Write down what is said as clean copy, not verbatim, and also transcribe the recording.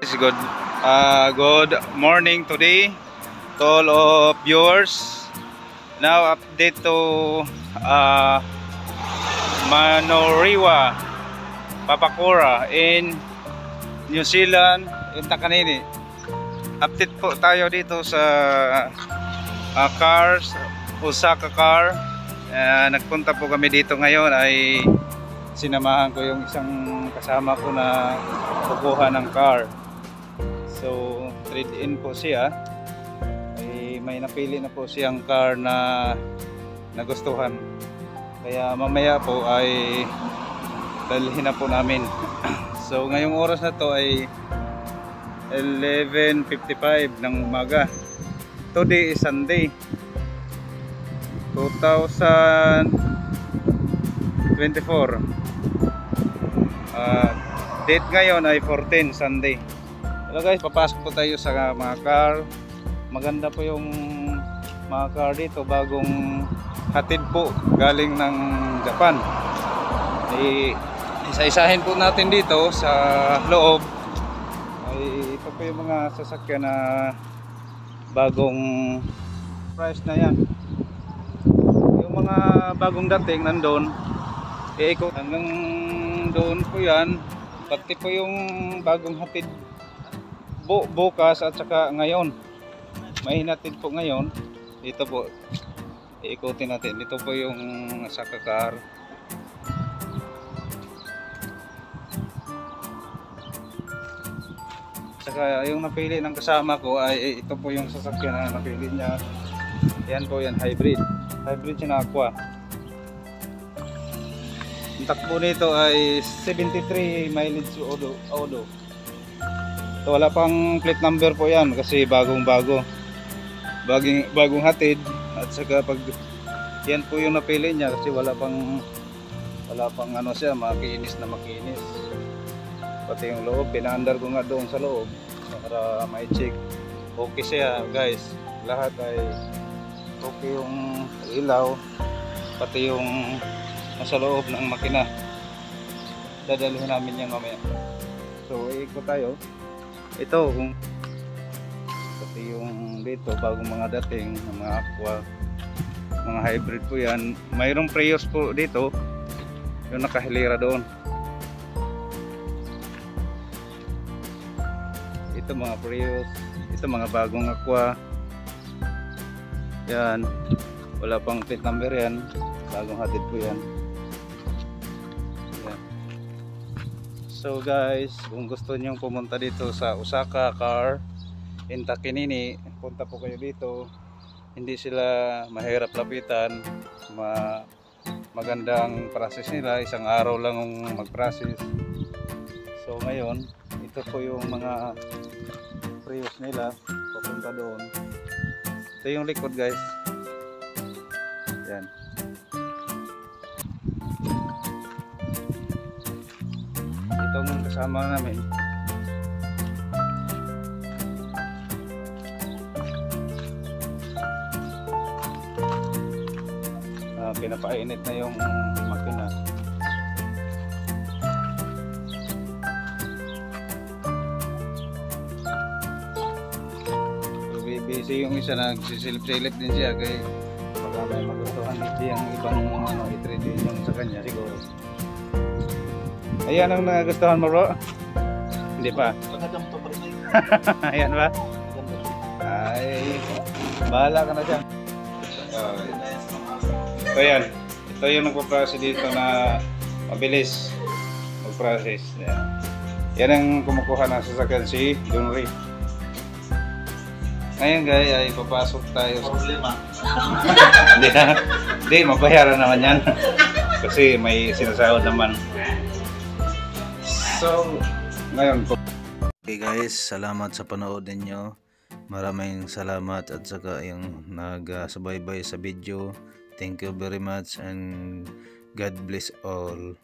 Good morning today to all of viewers. Now update to Manoriwa, Papakura in New Zealand, in Takanini. Update po tayo dito sa cars, Osaka car. Nagpunta po kami dito ngayon, ay sinamahan ko yung isang kasama ko na kukuha ng car. So trade-in po siya, ay may napili na po siyang car na nagustuhan, kaya mamaya po ay dalhin na po namin. So ngayong oras na to ay 11:55 ng umaga. Today is Sunday 2024. Date ngayon ay 14 Sunday. Hello guys, papasok po tayo sa mga car. Maganda po yung mga car dito, bagong hatid po galing ng Japan. Isa-isahin po natin dito sa loob. Ay ito po yung mga sasakyan na bagong price na yan. Yung mga bagong dating nandun, iikot hanggang doon po yan. Pati po yung bagong hatid bukas at saka ngayon, may hinatid po ngayon. Dito po iikutin natin. Dito po yung Osaka car. Saka yung napili ng kasama ko ay ito po yung sasakyan na napili niya. Yan po yan, hybrid siya na Aqua. Ang takbo nito ay 73 mileage odo. So, wala pang plate number po yan kasi bagong hatid. At saka pag yan po yung napili niya kasi wala pang ano siya, makinis. Pati yung loob, pinaandar ko nga doon sa loob para may check. Okay siya guys, lahat ay okay, yung ilaw, pati yung nasa loob ng makina. Dadalhin namin yan mamaya. So iikot tayo. Ito kung pati yung dito bagong mga dating mga Aqua, mga hybrid po yan. Mayroong Prius po dito, yung nakahilera doon. Ito mga Prius, ito mga bagong Aqua yan, wala pang plate number yan, bagong hatid po yan. So guys, kung gusto nyo pumunta dito sa Osaka car in Takanini, punta po kayo dito. Hindi sila mahirap lapitan, magandang process nila, isang araw lang ang mag-process. So ngayon, ito po yung mga Prius nila, papunta doon. Ito yung likod guys, yan. Itong kasama namin, pinapainit na yung makina. Busy yung isa, nagsisilip-silip din siya kaya baka may magustuhan hindi yung ibang i-trade yung sa kanya siguro. Ayan ang nagustuhan mo bro? Hindi pa? Ayan ba? Ay, bahala ka na dyan. Ito yan. Ito yung nagpa-process dito na mabilis mag-process. Yan ang kumukuha ng sasakyan si Junri. Ngayon guys ay papasok tayo sa problema. Hindi, mabayaran naman yan. Kasi may sinasahod naman. So, ngayon po. Okay guys, salamat sa panood ninyo. Maraming salamat at saka yung nagsubaybay sa video. Thank you very much and God bless all.